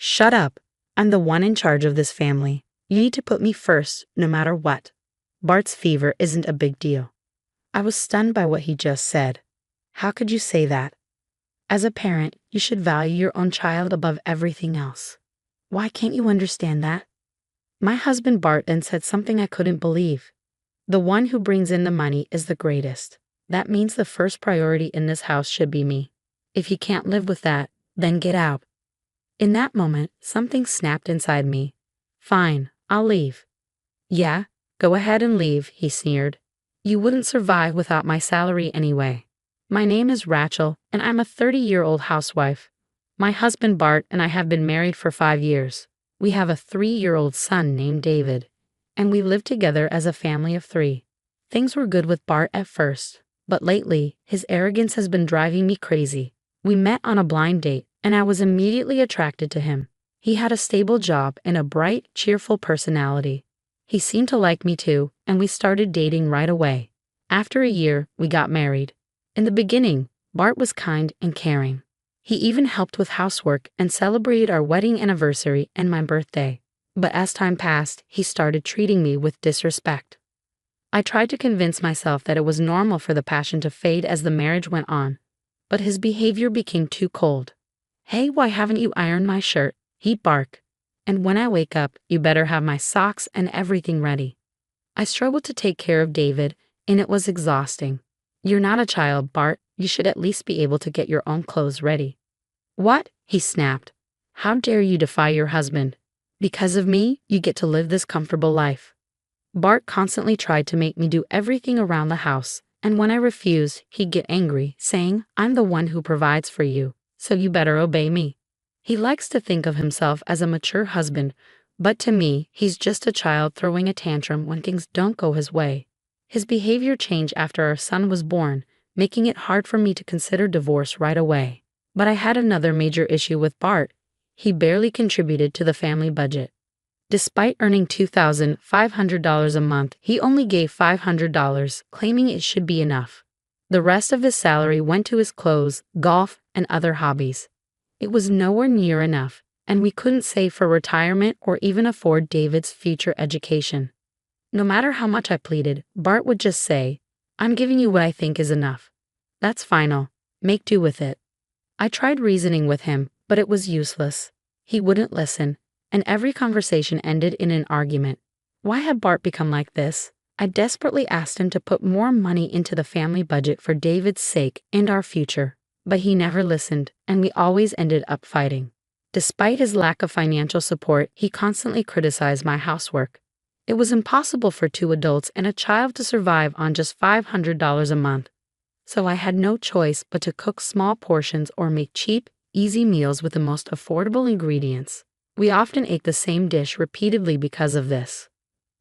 Shut up. I'm the one in charge of this family. You need to put me first, no matter what. Bart's fever isn't a big deal. I was stunned by what he just said. How could you say that? As a parent, you should value your own child above everything else. Why can't you understand that? My husband Bart then said something I couldn't believe. The one who brings in the money is the greatest. That means the first priority in this house should be me. If you can't live with that, then get out. In that moment, something snapped inside me. Fine, I'll leave. Yeah, go ahead and leave, he sneered. You wouldn't survive without my salary anyway. My name is Rachel, and I'm a 30-year-old housewife. My husband Bart and I have been married for 5 years. We have a 3-year-old son named David, and we live together as a family of 3. Things were good with Bart at first, but lately, his arrogance has been driving me crazy. We met on a blind date, and I was immediately attracted to him. He had a stable job and a bright, cheerful personality. He seemed to like me too, and we started dating right away. After a year, we got married. In the beginning, Bart was kind and caring. He even helped with housework and celebrated our wedding anniversary and my birthday. But as time passed, he started treating me with disrespect. I tried to convince myself that it was normal for the passion to fade as the marriage went on, but his behavior became too cold. Hey, why haven't you ironed my shirt? He'd bark. And when I wake up, you better have my socks and everything ready. I struggled to take care of David, and it was exhausting. You're not a child, Bart. You should at least be able to get your own clothes ready. What? He snapped. How dare you defy your husband? Because of me, you get to live this comfortable life. Bart constantly tried to make me do everything around the house, and when I refused, he'd get angry, saying, I'm the one who provides for you, so you better obey me. He likes to think of himself as a mature husband, but to me, he's just a child throwing a tantrum when things don't go his way. His behavior changed after our son was born, making it hard for me to consider divorce right away. But I had another major issue with Bart. He barely contributed to the family budget. Despite earning $2,500 a month, he only gave $500, claiming it should be enough. The rest of his salary went to his clothes, golf, and other hobbies. It was nowhere near enough, and we couldn't save for retirement or even afford David's future education. No matter how much I pleaded, Bart would just say, I'm giving you what I think is enough. That's final. Make do with it. I tried reasoning with him, but it was useless. He wouldn't listen, and every conversation ended in an argument. Why had Bart become like this? I desperately asked him to put more money into the family budget for David's sake and our future, but he never listened, and we always ended up fighting. Despite his lack of financial support, he constantly criticized my housework. It was impossible for 2 adults and a child to survive on just $500 a month. So I had no choice but to cook small portions or make cheap, easy meals with the most affordable ingredients. We often ate the same dish repeatedly because of this.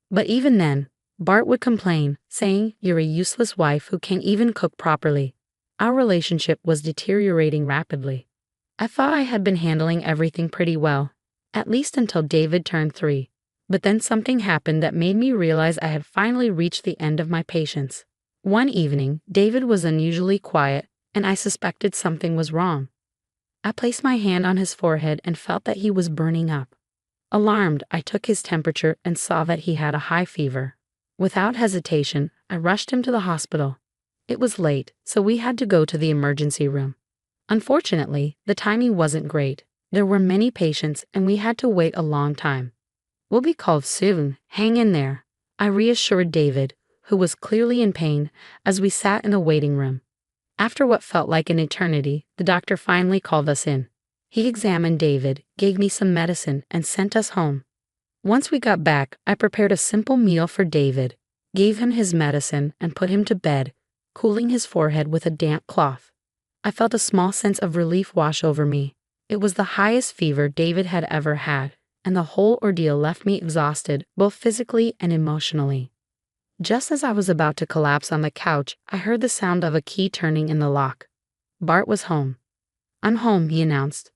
But even then, Bart would complain, saying, You're a useless wife who can't even cook properly. Our relationship was deteriorating rapidly. I thought I had been handling everything pretty well, at least until David turned 3. But then something happened that made me realize I had finally reached the end of my patience. One evening, David was unusually quiet, and I suspected something was wrong. I placed my hand on his forehead and felt that he was burning up. Alarmed, I took his temperature and saw that he had a high fever. Without hesitation, I rushed him to the hospital. It was late, so we had to go to the emergency room. Unfortunately, the timing wasn't great. There were many patients, and we had to wait a long time. We'll be called soon. Hang in there, I reassured David, who was clearly in pain, as we sat in the waiting room. After what felt like an eternity, the doctor finally called us in. He examined David, gave me some medicine, and sent us home. Once we got back, I prepared a simple meal for David, gave him his medicine, and put him to bed, cooling his forehead with a damp cloth. I felt a small sense of relief wash over me. It was the highest fever David had ever had, and the whole ordeal left me exhausted, both physically and emotionally. Just as I was about to collapse on the couch, I heard the sound of a key turning in the lock. Bart was home. I'm home, he announced.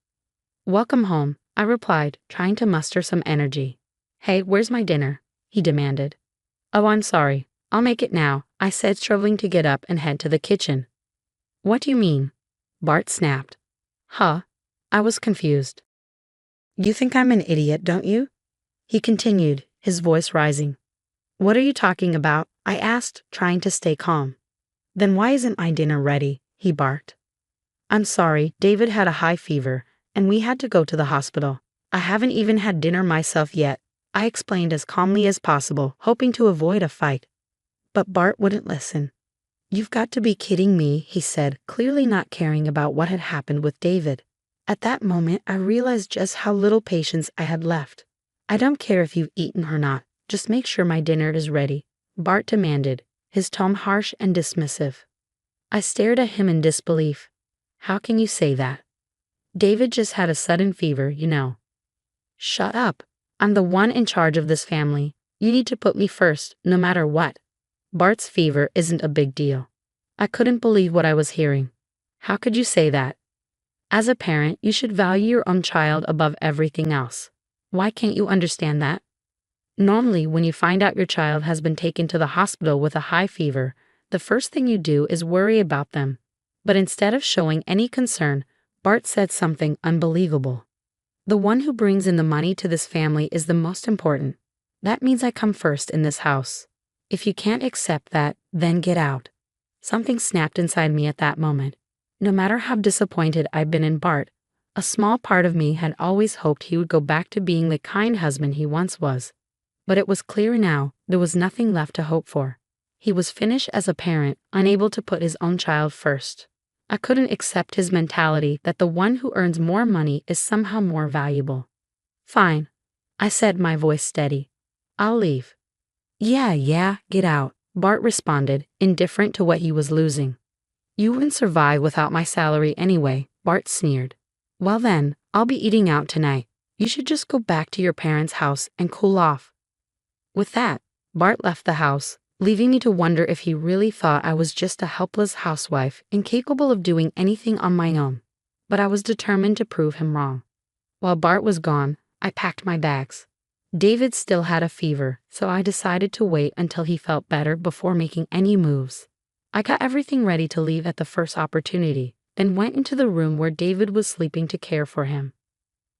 Welcome home, I replied, trying to muster some energy. Hey, where's my dinner? He demanded. Oh, I'm sorry. I'll make it now, I said, struggling to get up and head to the kitchen. What do you mean? Bart snapped. Huh? I was confused. You think I'm an idiot, don't you? He continued, his voice rising. What are you talking about? I asked, trying to stay calm. Then why isn't my dinner ready? He barked. I'm sorry, David had a high fever, and we had to go to the hospital. I haven't even had dinner myself yet, I explained as calmly as possible, hoping to avoid a fight. But Bart wouldn't listen. You've got to be kidding me, he said, clearly not caring about what had happened with David. At that moment, I realized just how little patience I had left. I don't care if you've eaten or not, just make sure my dinner is ready, Bart demanded, his tone harsh and dismissive. I stared at him in disbelief. How can you say that? David just had a sudden fever, you know. Shut up. I'm the one in charge of this family. You need to put me first, no matter what. Bart's fever isn't a big deal. I couldn't believe what I was hearing. How could you say that? As a parent, you should value your own child above everything else. Why can't you understand that? Normally, when you find out your child has been taken to the hospital with a high fever, the first thing you do is worry about them. But instead of showing any concern, Bart said something unbelievable. The one who brings in the money to this family is the most important. That means I come first in this house. If you can't accept that, then get out. Something snapped inside me at that moment. No matter how disappointed I'd been in Bart, a small part of me had always hoped he would go back to being the kind husband he once was. But it was clear now there was nothing left to hope for. He was finished as a parent, unable to put his own child first. I couldn't accept his mentality that the one who earns more money is somehow more valuable. Fine, I said, my voice steady. I'll leave. Yeah, get out, Bart responded, indifferent to what he was losing. You wouldn't survive without my salary anyway, Bart sneered. Well then, I'll be eating out tonight. You should just go back to your parents' house and cool off. With that, Bart left the house, leaving me to wonder if he really thought I was just a helpless housewife, incapable of doing anything on my own. But I was determined to prove him wrong. While Bart was gone, I packed my bags. David still had a fever, so I decided to wait until he felt better before making any moves. I got everything ready to leave at the first opportunity, then went into the room where David was sleeping to care for him.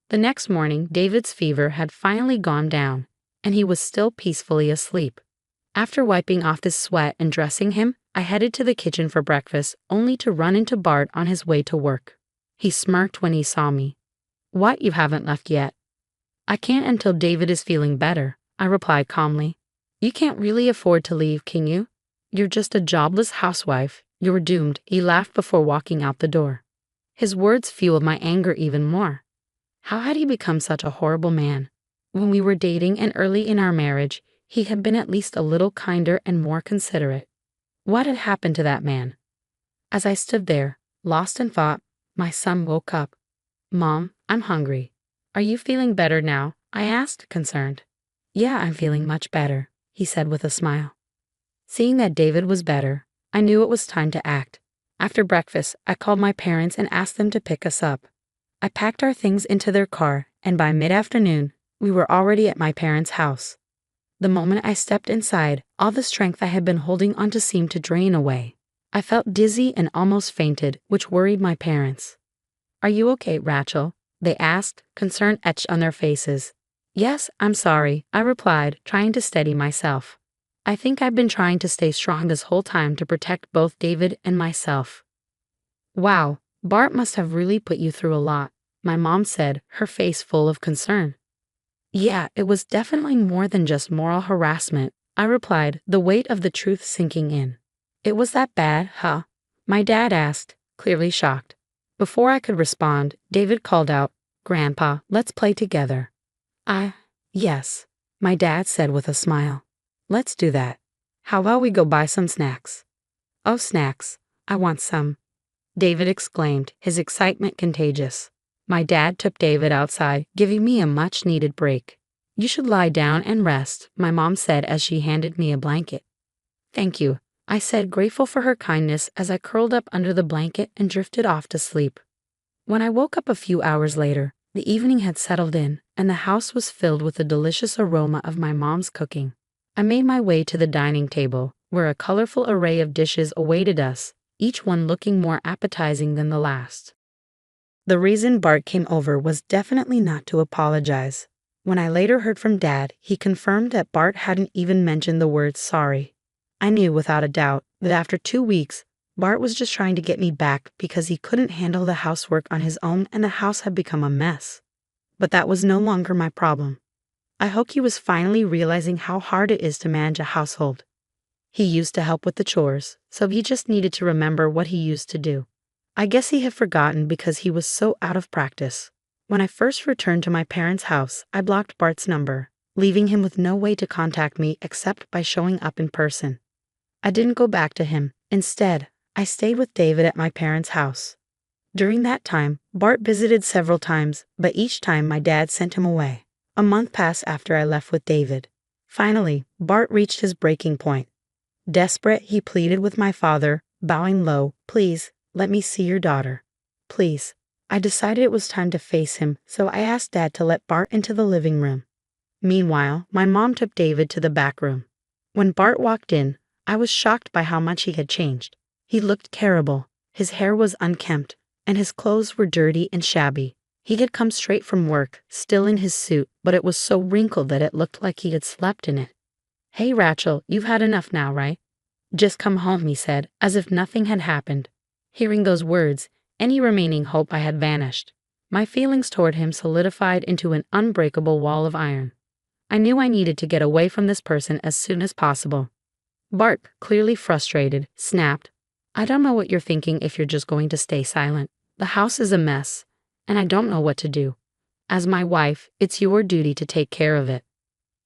The next morning, David's fever had finally gone down, and he was still peacefully asleep. After wiping off his sweat and dressing him, I headed to the kitchen for breakfast, only to run into Bart on his way to work. He smirked when he saw me. What, you haven't left yet? I can't until David is feeling better, I replied calmly. You can't really afford to leave, can you? You're just a jobless housewife. You're doomed, he laughed before walking out the door. His words fueled my anger even more. How had he become such a horrible man? When we were dating and early in our marriage, he had been at least a little kinder and more considerate. What had happened to that man? As I stood there, lost in thought, my son woke up. Mom, I'm hungry. Are you feeling better now? I asked, concerned. Yeah, I'm feeling much better, he said with a smile. Seeing that David was better, I knew it was time to act. After breakfast, I called my parents and asked them to pick us up. I packed our things into their car, and by mid-afternoon, we were already at my parents' house. The moment I stepped inside, all the strength I had been holding onto seemed to drain away. I felt dizzy and almost fainted, which worried my parents. Are you okay, Rachel? They asked, concern etched on their faces. Yes, I'm sorry, I replied, trying to steady myself. I think I've been trying to stay strong this whole time to protect both David and myself. Wow, Bart must have really put you through a lot, my mom said, her face full of concern. Yeah, it was definitely more than just moral harassment, I replied, the weight of the truth sinking in. It was that bad, huh? My dad asked, clearly shocked. Before I could respond, David called out, Grandpa, let's play together. Yes, my dad said with a smile. Let's do that. How about we go buy some snacks? Oh, snacks. I want some. David exclaimed, his excitement contagious. My dad took David outside, giving me a much-needed break. You should lie down and rest, my mom said as she handed me a blanket. Thank you, I said, grateful for her kindness as I curled up under the blanket and drifted off to sleep. When I woke up a few hours later, the evening had settled in, and the house was filled with the delicious aroma of my mom's cooking. I made my way to the dining table, where a colorful array of dishes awaited us, each one looking more appetizing than the last. The reason Bart came over was definitely not to apologize. When I later heard from Dad, he confirmed that Bart hadn't even mentioned the word sorry. I knew without a doubt that after 2 weeks, Bart was just trying to get me back because he couldn't handle the housework on his own and the house had become a mess. But that was no longer my problem. I hoped he was finally realizing how hard it is to manage a household. He used to help with the chores, so he just needed to remember what he used to do. I guess he had forgotten because he was so out of practice. When I first returned to my parents' house, I blocked Bart's number, leaving him with no way to contact me except by showing up in person. I didn't go back to him. Instead, I stayed with David at my parents' house. During that time, Bart visited several times, but each time my dad sent him away. A month passed after I left with David. Finally, Bart reached his breaking point. Desperate, he pleaded with my father, bowing low, "Please, let me see your daughter. Please." I decided it was time to face him, so I asked Dad to let Bart into the living room. Meanwhile, my mom took David to the back room. When Bart walked in, I was shocked by how much he had changed. He looked terrible. His hair was unkempt, and his clothes were dirty and shabby. He had come straight from work, still in his suit, but it was so wrinkled that it looked like he had slept in it. "Hey, Rachel, you've had enough now, right? Just come home," he said, as if nothing had happened. Hearing those words, any remaining hope I had vanished. My feelings toward him solidified into an unbreakable wall of iron. I knew I needed to get away from this person as soon as possible. Bart, clearly frustrated, snapped, "I don't know what you're thinking if you're just going to stay silent. The house is a mess, and I don't know what to do. As my wife, it's your duty to take care of it."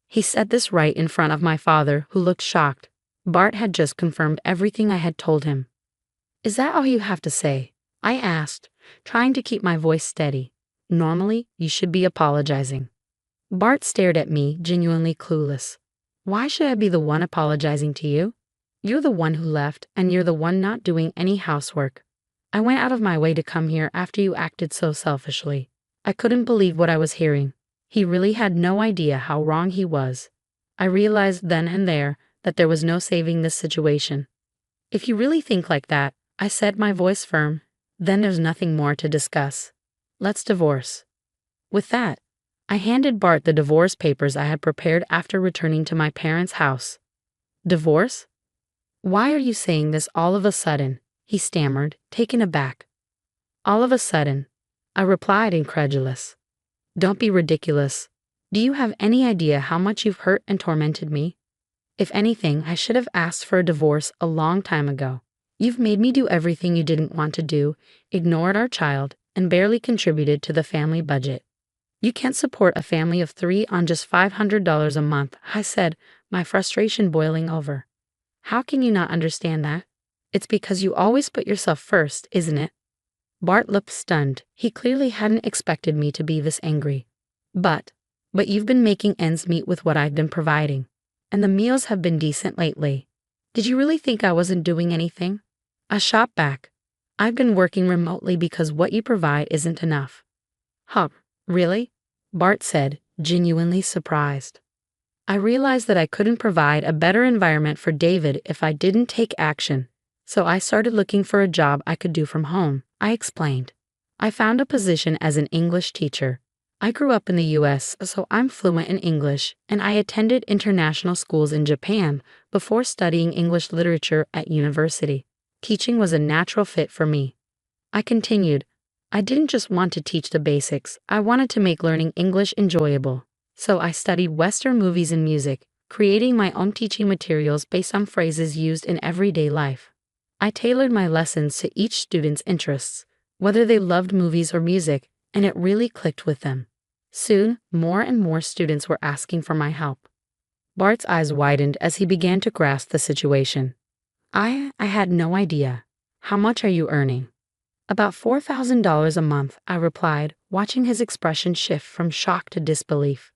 He said this right in front of my father, who looked shocked. Bart had just confirmed everything I had told him. "Is that all you have to say?" I asked, trying to keep my voice steady. "Normally, you should be apologizing." Bart stared at me, genuinely clueless. "Why should I be the one apologizing to you? You're the one who left, and you're the one not doing any housework. I went out of my way to come here after you acted so selfishly." I couldn't believe what I was hearing. He really had no idea how wrong he was. I realized then and there that there was no saving this situation. "If you really think like that," I said, my voice firm, "then there's nothing more to discuss. Let's divorce." With that, I handed Bart the divorce papers I had prepared after returning to my parents' house. "Divorce? Why are you saying this all of a sudden?" he stammered, taken aback. "All of a sudden," I replied, incredulous. "Don't be ridiculous. Do you have any idea how much you've hurt and tormented me? If anything, I should have asked for a divorce a long time ago. You've made me do everything you didn't want to do, ignored our child, and barely contributed to the family budget. You can't support a family of 3 on just $500 a month," I said, my frustration boiling over. "How can you not understand that? It's because you always put yourself first, isn't it?" Bart looked stunned. He clearly hadn't expected me to be this angry. But you've been making ends meet with what I've been providing. And the meals have been decent lately. Did you really think I wasn't doing anything?" I shot back. "I've been working remotely because what you provide isn't enough." "Huh, really?" Bart said, genuinely surprised. I realized that I couldn't provide a better environment for David if I didn't take action, so I started looking for a job I could do from home, I explained. I found a position as an English teacher. I grew up in the US, so I'm fluent in English, and I attended international schools in Japan before studying English literature at university. Teaching was a natural fit for me. I continued, "I didn't just want to teach the basics, I wanted to make learning English enjoyable. So I studied Western movies and music, creating my own teaching materials based on phrases used in everyday life. I tailored my lessons to each student's interests, whether they loved movies or music, and it really clicked with them. Soon, more and more students were asking for my help." Bart's eyes widened as he began to grasp the situation. I had no idea. "How much are you earning?" "About $4,000 a month," I replied, watching his expression shift from shock to disbelief.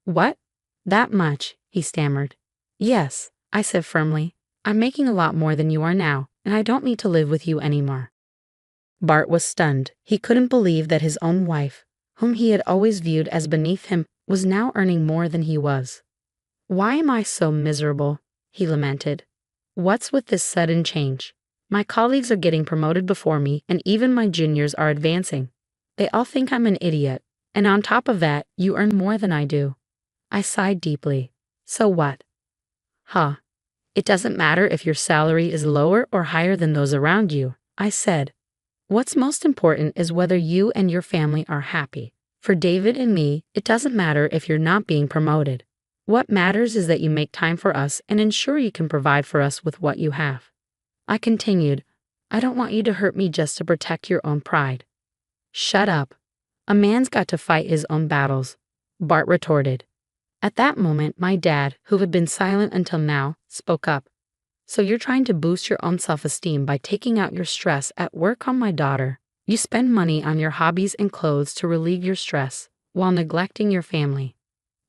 "What? That much?" he stammered. "Yes," I said firmly. "I'm making a lot more than you are now, and I don't need to live with you anymore." Bart was stunned. He couldn't believe that his own wife, whom he had always viewed as beneath him, was now earning more than he was. "Why am I so miserable?" he lamented. "What's with this sudden change? My colleagues are getting promoted before me, and even my juniors are advancing. They all think I'm an idiot, and on top of that, you earn more than I do. I sighed deeply. So what? Huh. It doesn't matter if your salary is lower or higher than those around you, I said. What's most important is whether you and your family are happy. For David and me, it doesn't matter if you're not being promoted. What matters is that you make time for us and ensure you can provide for us with what you have. I continued, I don't want you to hurt me just to protect your own pride. Shut up. A man's got to fight his own battles, Bart retorted. At that moment, my dad, who had been silent until now, spoke up. So you're trying to boost your own self-esteem by taking out your stress at work on my daughter. You spend money on your hobbies and clothes to relieve your stress, while neglecting your family.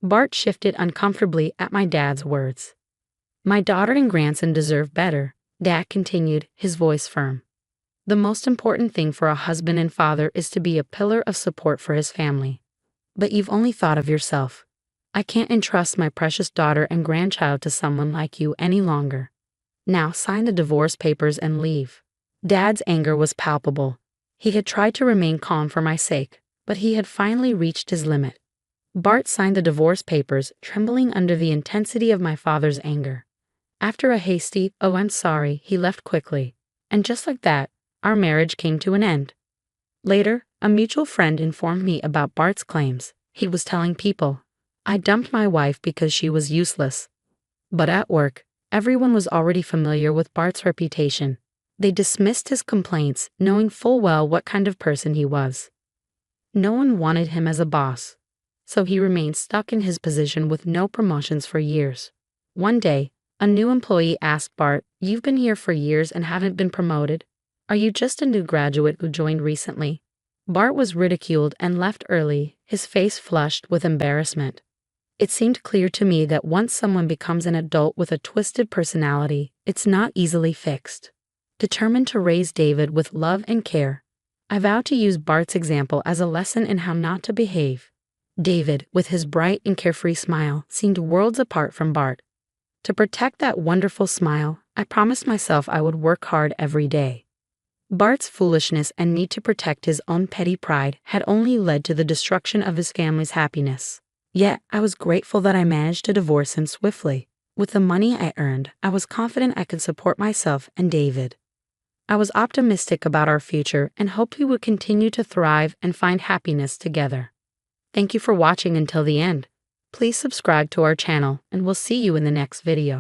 Bart shifted uncomfortably at my dad's words. My daughter and grandson deserve better, Dad continued, his voice firm. The most important thing for a husband and father is to be a pillar of support for his family. But you've only thought of yourself. I can't entrust my precious daughter and grandchild to someone like you any longer. Now sign the divorce papers and leave. Dad's anger was palpable. He had tried to remain calm for my sake, but he had finally reached his limit. Bart signed the divorce papers, trembling under the intensity of my father's anger. After a hasty, "Oh, I'm sorry," he left quickly. And just like that, our marriage came to an end. Later, a mutual friend informed me about Bart's claims. He was telling people, I dumped my wife because she was useless. But at work, everyone was already familiar with Bart's reputation. They dismissed his complaints, knowing full well what kind of person he was. No one wanted him as a boss, so he remained stuck in his position with no promotions for years. One day, a new employee asked Bart, "You've been here for years and haven't been promoted? Are you just a new graduate who joined recently?" Bart was ridiculed and left early, his face flushed with embarrassment. It seemed clear to me that once someone becomes an adult with a twisted personality, it's not easily fixed. Determined to raise David with love and care, I vowed to use Bart's example as a lesson in how not to behave. David, with his bright and carefree smile, seemed worlds apart from Bart. To protect that wonderful smile, I promised myself I would work hard every day. Bart's foolishness and need to protect his own petty pride had only led to the destruction of his family's happiness. Yet, I was grateful that I managed to divorce him swiftly. With the money I earned, I was confident I could support myself and David. I was optimistic about our future and hoped we would continue to thrive and find happiness together. Thank you for watching until the end. Please subscribe to our channel and we'll see you in the next video.